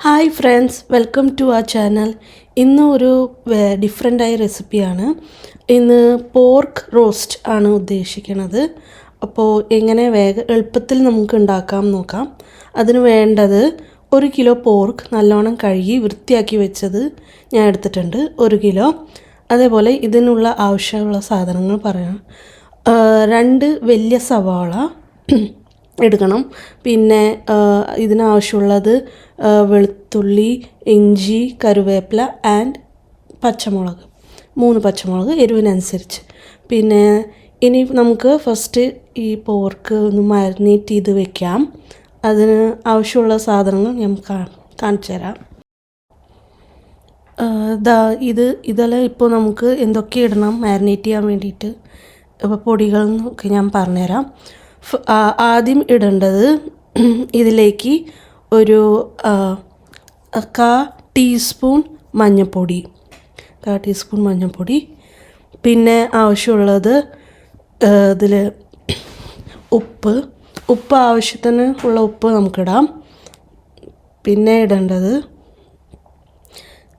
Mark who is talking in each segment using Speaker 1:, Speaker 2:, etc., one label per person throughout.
Speaker 1: Hi friends, welcome to ആ channel. ഇന്ന് ഒരു ഡിഫറെൻ്റായ റെസിപ്പിയാണ്. ഇന്ന് പോർക്ക് റോസ്റ്റ് ആണ് ഉദ്ദേശിക്കുന്നത്. അപ്പോൾ എങ്ങനെ എളുപ്പത്തിൽ നമുക്ക് ഉണ്ടാക്കാം നോക്കാം. അതിന് വേണ്ടത് 1 കിലോ പോർക്ക് നല്ലോണം കഴുകി വൃത്തിയാക്കി വെച്ചത് ഞാൻ എടുത്തിട്ടുണ്ട്, 1 കിലോ. അതേപോലെ ഇതിനുള്ള ആവശ്യമുള്ള സാധനങ്ങൾ പറയാം. 2 വലിയ സവാള എടുക്കണം. പിന്നെ ഇതിനാവശ്യമുള്ളത് വെളുത്തുള്ളി, ഇഞ്ചി, കറിവേപ്പില ആൻഡ് പച്ചമുളക്, 3 പച്ചമുളക് എരിവിനനുസരിച്ച്. പിന്നെ ഇനി നമുക്ക് ഫസ്റ്റ് ഈ പോർക്ക് ഒന്ന് മാരിനേറ്റ് ചെയ്ത് വെക്കാം. അതിന് ആവശ്യമുള്ള സാധനങ്ങൾ ഞാൻ കാണിച്ചു തരാം. ഇതെല്ലാം ഇപ്പോൾ നമുക്ക് എന്തൊക്കെ ഇടണം മാരിനേറ്റ് ചെയ്യാൻ വേണ്ടിയിട്ട്, ഇപ്പോൾ പൊടികൾ എന്നൊക്കെ ഞാൻ പറഞ്ഞുതരാം. ആദ്യം ഇടേണ്ടത് ഇതിലേക്ക് ഒരു 1/4 ടീസ്പൂൺ മഞ്ഞൾപ്പൊടി, പിന്നെ ആവശ്യമുള്ളത് ഇതിൽ ഉപ്പ് ആവശ്യത്തിന് ഉള്ള ഉപ്പ് നമുക്കിടാം. പിന്നെ ഇടേണ്ടത്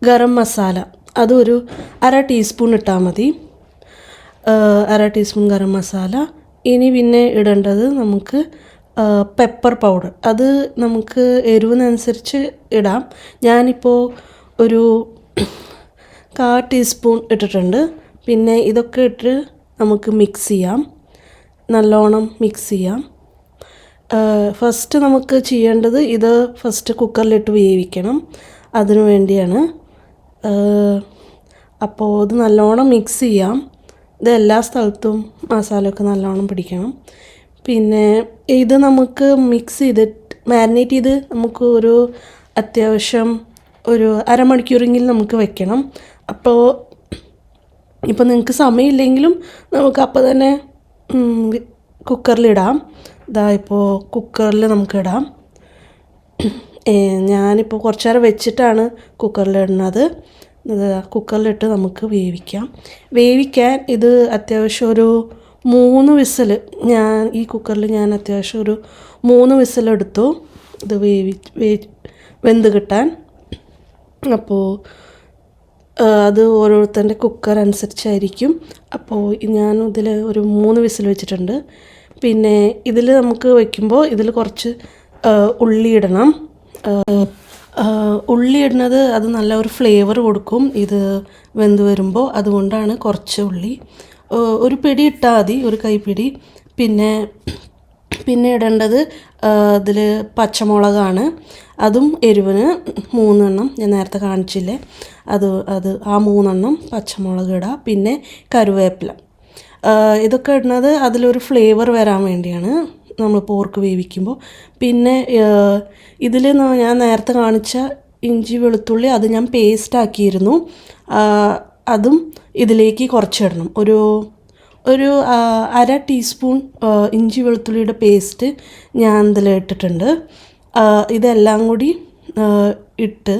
Speaker 1: ഗരം മസാല, അതൊരു 1/2 ടീസ്പൂൺ ഇട്ടാൽ മതി, 1/2 ടീസ്പൂൺ ഗരം മസാല. ഇനി പിന്നെ ഇടേണ്ടത് നമുക്ക് പെപ്പർ പൗഡർ, അത് നമുക്ക് എരിവിനനുസരിച്ച് ഇടാം. ഞാനിപ്പോൾ ഒരു 1/4 ടീസ്പൂൺ ഇട്ടിട്ടുണ്ട്. പിന്നെ ഇതൊക്കെ ഇട്ട് നമുക്ക് മിക്സ് ചെയ്യാം, നല്ലോണം മിക്സ് ചെയ്യാം. ഫസ്റ്റ് നമുക്ക് ചെയ്യേണ്ടത് ഇത് ഫസ്റ്റ് കുക്കറിലിട്ട് വേവിക്കണം, അതിനു വേണ്ടിയാണ്. അപ്പോൾ ഇത് നല്ലോണം മിക്സ് ചെയ്യാം. ഇത് എല്ലാ സ്ഥലത്തും മസാലയൊക്കെ നല്ലോണം പിടിക്കണം. പിന്നെ ഇത് നമുക്ക് മിക്സ് ചെയ്തിട്ട് മാരിനേറ്റ് ചെയ്ത് നമുക്ക് അത്യാവശ്യം ഒരു അരമണിക്കൂറെങ്കിലും നമുക്ക് വെക്കണം. അപ്പോൾ ഇപ്പോൾ നിങ്ങൾക്ക് സമയമില്ലെങ്കിലും നമുക്ക് അപ്പോൾ തന്നെ കുക്കറിലിടാം. ഇപ്പോൾ കുക്കറിൽ നമുക്കിടാം. ഞാനിപ്പോൾ കുറച്ച് നേരം വെച്ചിട്ടാണ് കുക്കറിലിടുന്നത്. കുക്കറിലിട്ട് നമുക്ക് വേവിക്കാൻ ഇത് അത്യാവശ്യം ഒരു 3 വിസിൽ, ഈ കുക്കറിൽ ഞാൻ അത്യാവശ്യം ഒരു 3 വിസിലെടുത്തു ഇത് വെന്ത് കിട്ടാൻ. അപ്പോൾ അത് ഓരോരുത്തരുടെ കുക്കർ അനുസരിച്ചായിരിക്കും. അപ്പോൾ ഞാൻ ഇതിൽ ഒരു 3 വിസിൽ വെച്ചിട്ടുണ്ട്. പിന്നെ ഇതിൽ നമുക്ക് വയ്ക്കുമ്പോൾ ഇതിൽ കുറച്ച് ഉള്ളി ഇടണം. ഉള്ളി ഇടുന്നത് അത് നല്ല ഒരു ഫ്ലേവർ കൊടുക്കും ഇത് വെന്ത് വരുമ്പോൾ, അതുകൊണ്ടാണ് കുറച്ച് ഉള്ളി, ഒരു പിടി ഇട്ടാൽ മതി, ഒരു കൈപ്പിടി. പിന്നെ ഇടേണ്ടത് അതിൽ പച്ചമുളകാണ്, അതും എരിവിന് 3 എണ്ണം ഞാൻ നേരത്തെ കാണിച്ചില്ലേ, അത് ആ 3 എണ്ണം പച്ചമുളക് ഇടാം. പിന്നെ കറിവേപ്പില, ഇതൊക്കെ ഇടുന്നത് അതിലൊരു ഫ്ലേവർ വരാൻ വേണ്ടിയാണ് നമ്മൾ പോർക്ക് വേവിക്കുമ്പോൾ. പിന്നെ ഇതിൽ ഞാൻ നേരത്തെ കാണിച്ച ഇഞ്ചി വെളുത്തുള്ളി അത് ഞാൻ പേസ്റ്റ് ആക്കിയിരുന്നു, അതും ഇതിലേക്ക് കുറച്ചിടണം. ഒരു 1/2 ടീസ്പൂൺ ഇഞ്ചി വെളുത്തുള്ളിയുടെ പേസ്റ്റ് ഞാൻ ഇതിൽ ഇട്ടിട്ടുണ്ട്. ഇതെല്ലാം കൂടി ഇട്ട്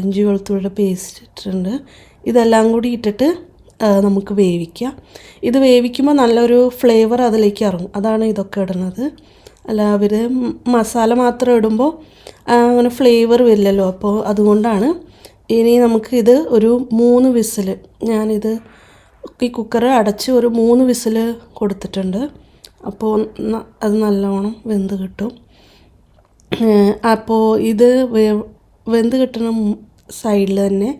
Speaker 1: ഇഞ്ചി വെളുത്തുള്ളിയുടെ പേസ്റ്റ് ഇട്ടിട്ടുണ്ട്. ഇതെല്ലാം കൂടി ഇട്ടിട്ട് നമുക്ക് വേവിക്കാം. ഇത് വേവിക്കുമ്പോൾ നല്ലൊരു ഫ്ലേവർ അതിലേക്ക് ഇറങ്ങും, അതാണ് ഇതൊക്കെ ഇടുന്നത്. അല്ല അവർ മസാല മാത്രം ഇടുമ്പോൾ അങ്ങനെ ഫ്ലേവർ വരില്ലല്ലോ, അപ്പോൾ അതുകൊണ്ടാണ്. ഇനി നമുക്കിത് ഒരു 3 വിസിൽ, ഞാനിത് ഈ കുക്കർ അടച്ച് ഒരു 3 വിസിൽ കൊടുത്തിട്ടുണ്ട്. അപ്പോൾ അത് നല്ലോണം വെന്ത് കിട്ടും. അപ്പോൾ ഇത് വെന്ത് കിട്ടുന്ന സൈഡിൽ തന്നെ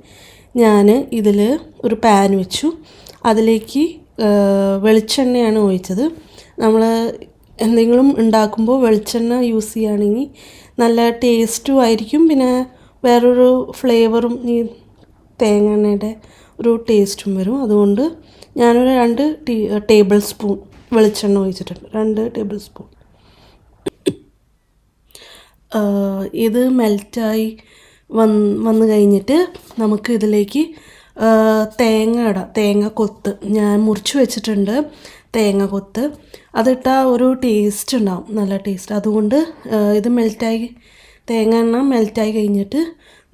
Speaker 1: ഞാൻ ഇതിൽ ഒരു പാൻ വെച്ചു. അതിലേക്ക് വെളിച്ചെണ്ണയാണ് ഒഴിച്ചത്. നമ്മൾ എന്തെങ്കിലും ഉണ്ടാക്കുമ്പോൾ വെളിച്ചെണ്ണ യൂസ് ചെയ്യുകയാണെങ്കിൽ നല്ല ടേസ്റ്റും ആയിരിക്കും, പിന്നെ വേറൊരു ഫ്ലേവറും ഈ തേങ്ങയുടെ ഒരു ടേസ്റ്റും വരും. അതുകൊണ്ട് ഞാനൊരു 2 ടേബിൾ സ്പൂൺ വെളിച്ചെണ്ണ ഒഴിച്ചിട്ടുണ്ട്, 2 ടേബിൾ സ്പൂൺ. ഇത് മെൽറ്റായി വന്നു കഴിഞ്ഞിട്ട് നമുക്ക് ഇതിലേക്ക് തേങ്ങ കൊത്ത് ഞാൻ മുറിച്ച് വെച്ചിട്ടുണ്ട്. തേങ്ങ കൊത്ത് അതിട്ടാൽ ഒരു ടേസ്റ്റ് ഉണ്ടാവും, നല്ല ടേസ്റ്റ്. അതുകൊണ്ട് ഇത് തേങ്ങ എണ്ണ മെൽറ്റായി കഴിഞ്ഞിട്ട്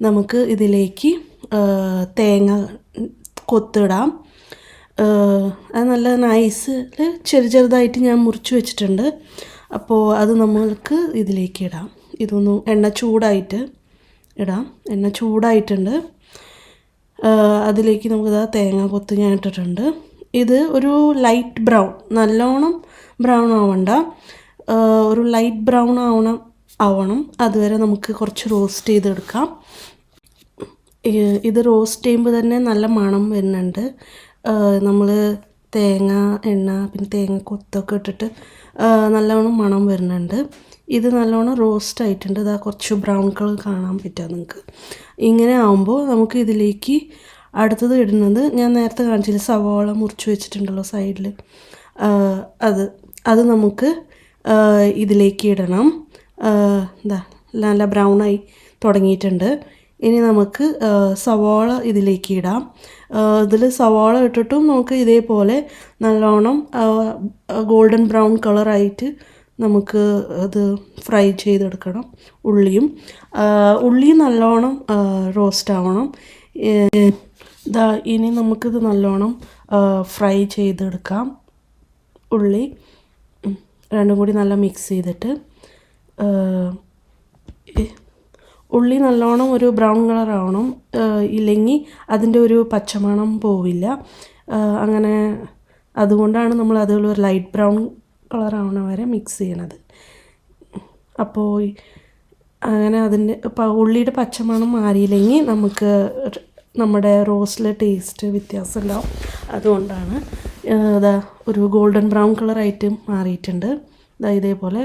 Speaker 1: നമുക്ക് ഇതിലേക്ക് തേങ്ങ കൊത്തിടാം. അത് നല്ല നൈസിൽ ചെറുതായിട്ട് ഞാൻ മുറിച്ച് വെച്ചിട്ടുണ്ട്. അപ്പോൾ അത് നമ്മൾക്ക് ഇതിലേക്ക് ഇടാം. ഇതൊന്നും എണ്ണ ചൂടായിട്ട് ഇടാം. എണ്ണ ചൂടായിട്ടുണ്ട്. അതിലേക്ക് നമുക്ക് തേങ്ങ കൊത്ത് ഞാൻ ഇട്ടിട്ടുണ്ട്. ഇത് ഒരു ലൈറ്റ് ബ്രൗൺ, നല്ലോണം ബ്രൗൺ ആവണ്ട, ഒരു ലൈറ്റ് ബ്രൗൺ ആവണം. അതുവരെ നമുക്ക് കുറച്ച് റോസ്റ്റ് ചെയ്തെടുക്കാം. ഇത് റോസ്റ്റ് ചെയ്യുമ്പോൾ തന്നെ നല്ല മണം വരുന്നുണ്ട്. നമ്മൾ തേങ്ങ, എണ്ണ, പിന്നെ തേങ്ങ കൊത്തൊക്കെ ഇട്ടിട്ട് നല്ലോണം മണം വരുന്നുണ്ട്. ഇത് നല്ലോണം റോസ്റ്റ് ആയിട്ടുണ്ട്. ഇതാ കുറച്ച് ബ്രൗൺ കളർ കാണാൻ പറ്റുക നിങ്ങൾക്ക്. ഇങ്ങനെ ആകുമ്പോൾ നമുക്ക് ഇതിലേക്ക് അടുത്തത് ഇടുന്നത്, ഞാൻ നേരത്തെ കാണിച്ചില്ല, സവാള മുറിച്ച് വെച്ചിട്ടുണ്ടല്ലോ സൈഡിൽ, അത് നമുക്ക് ഇതിലേക്ക് ഇടണം. നല്ല ബ്രൗണായി തുടങ്ങിയിട്ടുണ്ട്. ഇനി നമുക്ക് സവാള ഇതിലേക്ക് ഇടാം. ഇതിൽ സവാള ഇട്ടിട്ടും നമുക്ക് ഇതേപോലെ നല്ലോണം ഗോൾഡൻ ബ്രൗൺ കളറായിട്ട് നമുക്ക് അത് ഫ്രൈ ചെയ്തെടുക്കണം. ഉള്ളി നല്ലോണം റോസ്റ്റ് ആവണം. ഇനി നമുക്കിത് നല്ലോണം ഫ്രൈ ചെയ്തെടുക്കാം. ഉള്ളി രണ്ടും കൂടി നല്ല മിക്സ് ചെയ്തിട്ട്, ഉള്ളി നല്ലോണം ഒരു ബ്രൗൺ കളർ ആവണം, ഇല്ലെങ്കിൽ അതിൻ്റെ ഒരു പച്ചമണം പോവില്ല. അങ്ങനെ അതുകൊണ്ടാണ് നമ്മൾ അതുപോലെ ഒരു ലൈറ്റ് ബ്രൗൺ കളർ ആവണ വരെ മിക്സ് ചെയ്യണത്. അപ്പോൾ അങ്ങനെ അതിൻ്റെ ഉള്ളിയുടെ പച്ചമണം മാറിയില്ലെങ്കിൽ നമുക്ക് നമ്മുടെ റോസ്റ്റിലെ ടേസ്റ്റ് വ്യത്യാസം ഉണ്ടാവും. അതുകൊണ്ടാണ് ഒരു ഗോൾഡൻ ബ്രൗൺ കളറായിട്ട് മാറിയിട്ടുണ്ട്. ഇതേപോലെ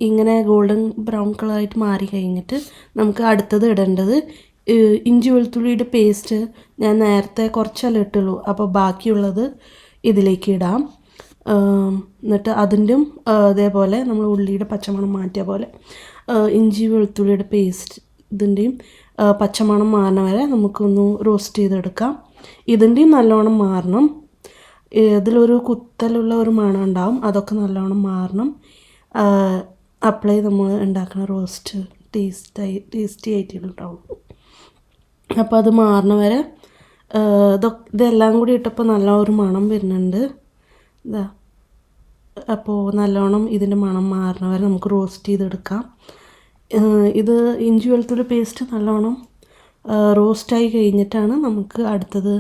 Speaker 1: ഇങ്ങനെ ഗോൾഡൻ ബ്രൗൺ കളറായിട്ട് മാറി കഴിഞ്ഞിട്ട് നമുക്ക് അടുത്തത് ഇടേണ്ടത് ഇഞ്ചി വെളുത്തുള്ളിയുടെ പേസ്റ്റ്. ഞാൻ നേരത്തെ കുറച്ചല്ലേ ഇട്ടുള്ളൂ, അപ്പോൾ ബാക്കിയുള്ളത് ഇതിലേക്ക് ഇടാം. എന്നിട്ട് അതിൻ്റെയും അതേപോലെ നമ്മൾ ഉള്ളിയുടെ പച്ചമണം മാറ്റിയ പോലെ ഇഞ്ചി വെളുത്തുള്ളിയുടെ പേസ്റ്റ് ഇതിൻ്റെയും പച്ചമണം മാറണ വരെ നമുക്കൊന്ന് റോസ്റ്റ് ചെയ്തെടുക്കാം. ഇതിൻ്റെയും നല്ലോണം മാറണം. ഇതിലൊരു കുത്തലുള്ള ഒരു മണം ഉണ്ടാവും, അതൊക്കെ നല്ലോണം മാറണം. അപ്പോഴേ നമ്മൾ ഉണ്ടാക്കുന്ന റോസ്റ്റ് ടേസ്റ്റി ആയിട്ടുണ്ടാവും. അപ്പോൾ അത് മാറണ വരെ ഇതെല്ലാം കൂടി ഇട്ടപ്പോൾ നല്ല ഒരു മണം വരുന്നുണ്ട്. അപ്പോൾ നല്ലോണം ഇതിൻ്റെ മണം മാറണ വരെ നമുക്ക് റോസ്റ്റ് ചെയ്തെടുക്കാം. ഇത് ഇഞ്ചി വെളുത്തുള്ളി പേസ്റ്റ് നല്ലോണം റോസ്റ്റായി കഴിഞ്ഞിട്ടാണ് നമുക്ക് അടുത്തത്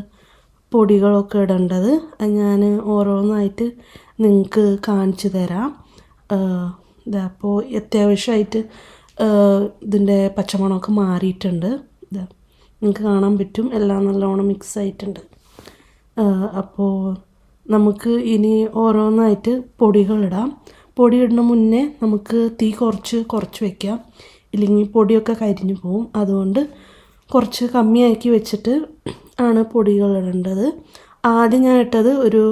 Speaker 1: പൊടികളൊക്കെ ഇടേണ്ടത്. ഞാൻ ഓരോന്നായിട്ട് നിങ്ങൾക്ക് കാണിച്ചു തരാം. അപ്പോൾ അത്യാവശ്യമായിട്ട് ഇതിൻ്റെ പച്ചമണമൊക്കെ മാറിയിട്ടുണ്ട്. നിങ്ങൾക്ക് കാണാൻ പറ്റും, എല്ലാം നല്ലോണം മിക്സ് ആയിട്ടുണ്ട്. അപ്പോൾ നമുക്ക് ഇനി ഓരോന്നായിട്ട് പൊടികളിടാം. പൊടി ഇടുന്ന മുന്നേ നമുക്ക് തീ കുറച്ച് വയ്ക്കാം, ഇല്ലെങ്കിൽ പൊടിയൊക്കെ കരിഞ്ഞു പോവും. അതുകൊണ്ട് കുറച്ച് കമ്മിയാക്കി വെച്ചിട്ട് ആണ് പൊടികൾ ഇടേണ്ടത്. ആദ്യം ഞാൻ ഇട്ടത് ഒരു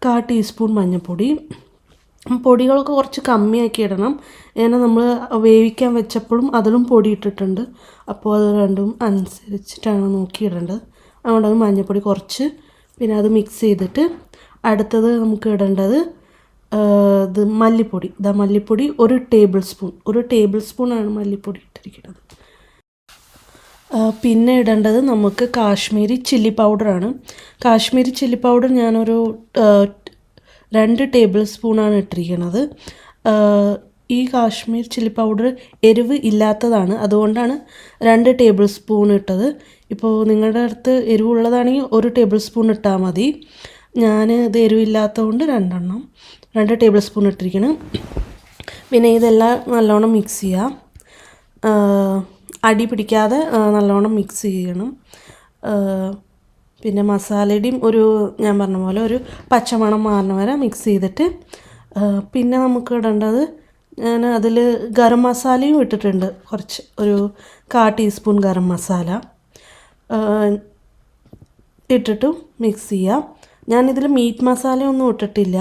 Speaker 1: 1/4 ടീസ്പൂൺ മഞ്ഞൾപ്പൊടി. പൊടികളൊക്കെ കുറച്ച് കമ്മിയാക്കി ഇടണം. ഏன்னா നമ്മൾ വേവിക്കാൻ വെച്ചപ്പോഴും അതിലും പൊടി ഇട്ടിട്ടുണ്ട്. അപ്പോൾ അത് രണ്ടും അനുസരിച്ചിട്ടാണ് നോക്കിയിടേണ്ടത്. അതുകൊണ്ട് അത് മഞ്ഞൾപ്പൊടി കുറച്ച്, പിന്നെ അത് മിക്സ് ചെയ്തിട്ട് അടുത്തത് നമുക്ക് ഇടേണ്ടത് ഇത് മല്ലിപ്പൊടി. മല്ലിപ്പൊടി 1 ടേബിൾ സ്പൂണാണ് മല്ലിപ്പൊടി ഇട്ടിരിക്കുന്നത്. പിന്നെ ഇടേണ്ടത് നമുക്ക് കാശ്മീരി ചില്ലി പൗഡറാണ്. കാശ്മീരി ചില്ലി പൗഡർ ഞാനൊരു 2 ടേബിൾ സ്പൂണാണ് ഇട്ടിരിക്കുന്നത്. ഈ കാശ്മീർ ചില്ലി പൗഡർ എരിവ് ഇല്ലാത്തതാണ്, അതുകൊണ്ടാണ് 2 ടേബിൾ സ്പൂൺ ഇട്ടത്. ഇപ്പോൾ നിങ്ങളുടെ അടുത്ത് എരിവുള്ളതാണെങ്കിൽ 1 ടേബിൾ സ്പൂൺ ഇട്ടാൽ മതി. ഞാൻ ഇത് എരിവില്ലാത്തതുകൊണ്ട് 2 ടേബിൾ സ്പൂൺ ഇട്ടിരിക്കണം. പിന്നെ ഇതെല്ലാം നല്ലോണം മിക്സ് ചെയ്യാം. അടി പിടിക്കാതെ നല്ലോണം മിക്സ് ചെയ്യണം. പിന്നെ മസാലയുടെയും ഞാൻ പറഞ്ഞ പോലെ ഒരു പച്ചമണം മാറണ വരെ മിക്സ് ചെയ്തിട്ട്, പിന്നെ നമുക്ക് ഇടേണ്ടത്, ഞാൻ അതിൽ ഗരം മസാലയും ഇട്ടിട്ടുണ്ട് കുറച്ച്, ഒരു 1/4 ടീസ്പൂൺ ഗരം മസാല ഇട്ടിട്ടും മിക്സ് ചെയ്യാം. ഞാനിതിൽ മീറ്റ് മസാലയൊന്നും ഇട്ടിട്ടില്ല.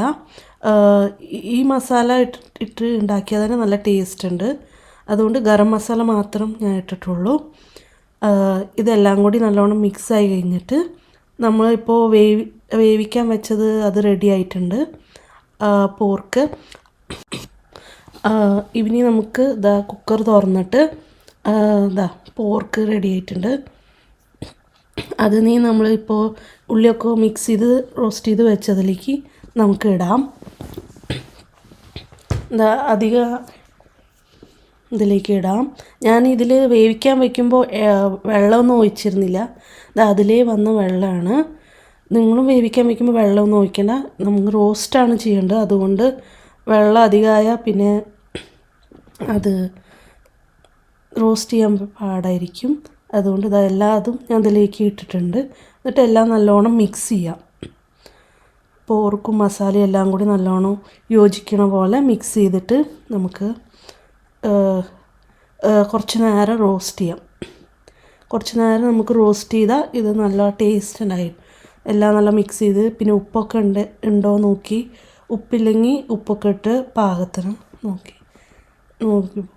Speaker 1: ഈ മസാല ഇട്ട് ഉണ്ടാക്കിയാൽ തന്നെ നല്ല ടേസ്റ്റ് ഉണ്ട്. അതുകൊണ്ട് ഗരം മസാല മാത്രം ഞാൻ ഇട്ടിട്ടുള്ളൂ. ഇതെല്ലാം കൂടി നല്ലോണം മിക്സായി കഴിഞ്ഞിട്ട് നമ്മളിപ്പോൾ വേവിക്കാൻ വെച്ചത് അത് റെഡി ആയിട്ടുണ്ട്, പോർക്ക്. ഇനി നമുക്ക് കുക്കർ തുറന്നിട്ട് പോർക്ക് റെഡി ആയിട്ടുണ്ട്. അത് നമ്മളിപ്പോൾ ഉള്ളിയൊക്കെ മിക്സ് ചെയ്ത് റോസ്റ്റ് ചെയ്ത് വെച്ചതിലേക്ക് നമുക്ക് ഇടാം. അധികം ഇതിലേക്ക് ഇടാം. ഞാൻ ഇതിൽ വേവിക്കാൻ വയ്ക്കുമ്പോൾ വെള്ളമൊന്നും ഒഴിച്ചിരുന്നില്ല. ഇത് അതിലേ വന്ന വെള്ളമാണ്. നിങ്ങളും വേവിക്കാൻ വയ്ക്കുമ്പോൾ വെള്ളമൊന്നും ഒഴിക്കണ്ട. നമുക്ക് റോസ്റ്റാണ് ചെയ്യേണ്ടത്. അതുകൊണ്ട് വെള്ളം അധികമായാൽ പിന്നെ അത് റോസ്റ്റ് ചെയ്യാൻ പാടായിരിക്കും. അതുകൊണ്ട് ഇതെല്ലാതും ഞാൻ ഇതിലേക്ക് ഇട്ടിട്ടുണ്ട്. എന്നിട്ട് എല്ലാം നല്ലോണം മിക്സ് ചെയ്യാം. പോർക്കും മസാലയും എല്ലാം കൂടി നല്ലോണം യോജിക്കണ പോലെ മിക്സ് ചെയ്തിട്ട് നമുക്ക് കുറച്ച് നേരം റോസ്റ്റ് ചെയ്യാം. കുറച്ച് നേരം നമുക്ക് റോസ്റ്റ് ചെയ്താൽ ഇത് നല്ല ടേസ്റ്റ് ഉണ്ടായിരിക്കും. എല്ലാം നല്ല മിക്സ് ചെയ്ത് പിന്നെ ഉപ്പൊക്കെ ഉണ്ടോ നോക്കി, ഉപ്പില്ലെങ്കിൽ ഉപ്പൊക്കെ ഇട്ട് പാകത്തിന് നോക്കി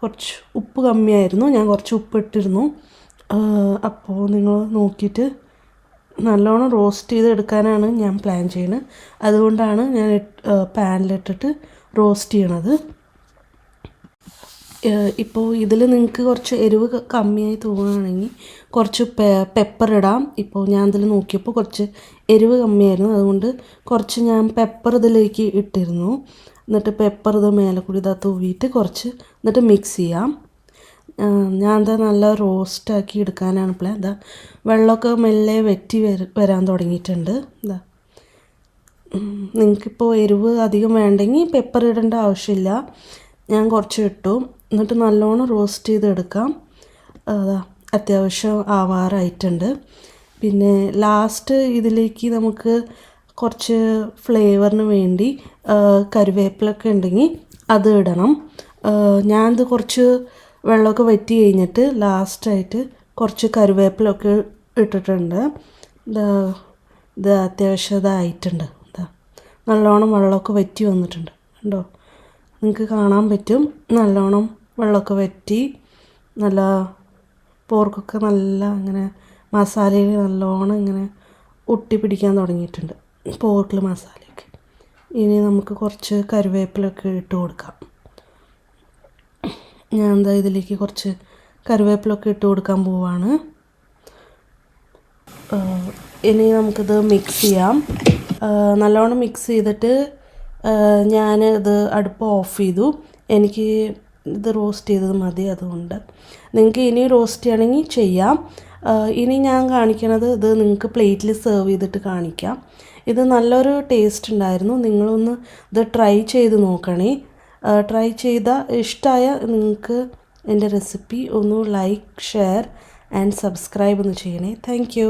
Speaker 1: കുറച്ച് ഉപ്പ് കമ്മിയായിരുന്നു, ഞാൻ കുറച്ച് ഉപ്പ് ഇട്ടിരുന്നു. അപ്പോൾ നിങ്ങൾ നോക്കിയിട്ട് നല്ലോണം റോസ്റ്റ് ചെയ്ത് എടുക്കാനാണ് ഞാൻ പ്ലാൻ ചെയ്യുന്നത്. അതുകൊണ്ടാണ് ഞാൻ പാനിലിട്ടിട്ട് റോസ്റ്റ് ചെയ്യണത്. ഇപ്പോൾ ഇതിൽ നിങ്ങൾക്ക് കുറച്ച് എരിവ് കമ്മിയായി തോന്നുകയാണെങ്കിൽ കുറച്ച് പെപ്പർ ഇടാം. ഇപ്പോൾ ഞാൻ ഇതിൽ നോക്കിയപ്പോൾ കുറച്ച് എരിവ് കമ്മിയായിരുന്നു, അതുകൊണ്ട് കുറച്ച് ഞാൻ പെപ്പർ ഇതിലേക്ക് ഇട്ടിരുന്നു. എന്നിട്ട് പെപ്പർ ഇത് മേലെ കൂടി തൂവിയിട്ട് കുറച്ച് എന്നിട്ട് മിക്സ് ചെയ്യാം. ഞാൻ നല്ല റോസ്റ്റാക്കി എടുക്കാനാണ് പ്ലാൻ. വെള്ളമൊക്കെ മെല്ലെ വറ്റി വരാൻ തുടങ്ങിയിട്ടുണ്ട്. നിങ്ങൾക്കിപ്പോൾ എരിവ് അധികം വേണ്ടെങ്കിൽ പെപ്പർ ഇടേണ്ട ആവശ്യമില്ല. ഞാൻ കുറച്ച് ഇട്ടു. എന്നിട്ട് നല്ലോണം റോസ്റ്റ് ചെയ്തെടുക്കാം. അത്യാവശ്യം ആവാറായിട്ടുണ്ട്. പിന്നെ ലാസ്റ്റ് ഇതിലേക്ക് നമുക്ക് കുറച്ച് ഫ്ലേവറിന് വേണ്ടി കറിവേപ്പിലൊക്കെ ഉണ്ടെങ്കിൽ അത് ഇടണം. ഞാനിത് കുറച്ച് വെള്ളമൊക്കെ വറ്റി കഴിഞ്ഞിട്ട് ലാസ്റ്റായിട്ട് കുറച്ച് കറിവേപ്പിലൊക്കെ ഇട്ടിട്ടുണ്ട്. ഇത് അത്യാവശ്യം ഇതായിട്ടുണ്ട്. നല്ലോണം വെള്ളമൊക്കെ വറ്റി വന്നിട്ടുണ്ട്. കണ്ടോ, നിങ്ങൾക്ക് കാണാൻ പറ്റും. നല്ലോണം വെള്ളമൊക്കെ വറ്റി നല്ല പോർക്കൊക്കെ നല്ല ഇങ്ങനെ മസാലയിൽ നല്ലോണം ഇങ്ങനെ ഒട്ടി പിടിക്കാൻ തുടങ്ങിയിട്ടുണ്ട്, പോർക്കിൽ മസാലയൊക്കെ. ഇനി നമുക്ക് കുറച്ച് കറിവേപ്പിലൊക്കെ ഇട്ട് കൊടുക്കാം. ഞാൻ ഇതിലേക്ക് കുറച്ച് കറിവേപ്പിലൊക്കെ ഇട്ട് കൊടുക്കാൻ പോവാണ്. ഇനി നമുക്കിത് മിക്സ് ചെയ്യാം. നല്ലോണം മിക്സ് ചെയ്തിട്ട് ഞാൻ ഇത് അടുപ്പ് ഓഫ് ചെയ്തു. എനിക്ക് ഇത് റോസ്റ്റ് ചെയ്തത് മതി. അതുകൊണ്ട് നിങ്ങൾക്ക് ഇനി റോസ്റ്റ് ചെയ്യണമെങ്കിൽ ചെയ്യാം. ഇനി ഞാൻ കാണിക്കണത് ഇത് നിങ്ങൾക്ക് പ്ലേറ്റിൽ സെർവ് ചെയ്തിട്ട് കാണിക്കാം. ഇത് നല്ലൊരു ടേസ്റ്റ് ഉണ്ടായിരുന്നു. നിങ്ങളൊന്ന് ഇത് ട്രൈ ചെയ്ത് നോക്കണേ. ട്രൈ ചെയ്താൽ ഇഷ്ടമായ നിങ്ങൾക്ക് എൻ്റെ റെസിപ്പി ഒന്ന് ലൈക്ക്, ഷെയർ ആൻഡ് സബ്സ്ക്രൈബ് ഒന്ന് ചെയ്യണേ. Thank you.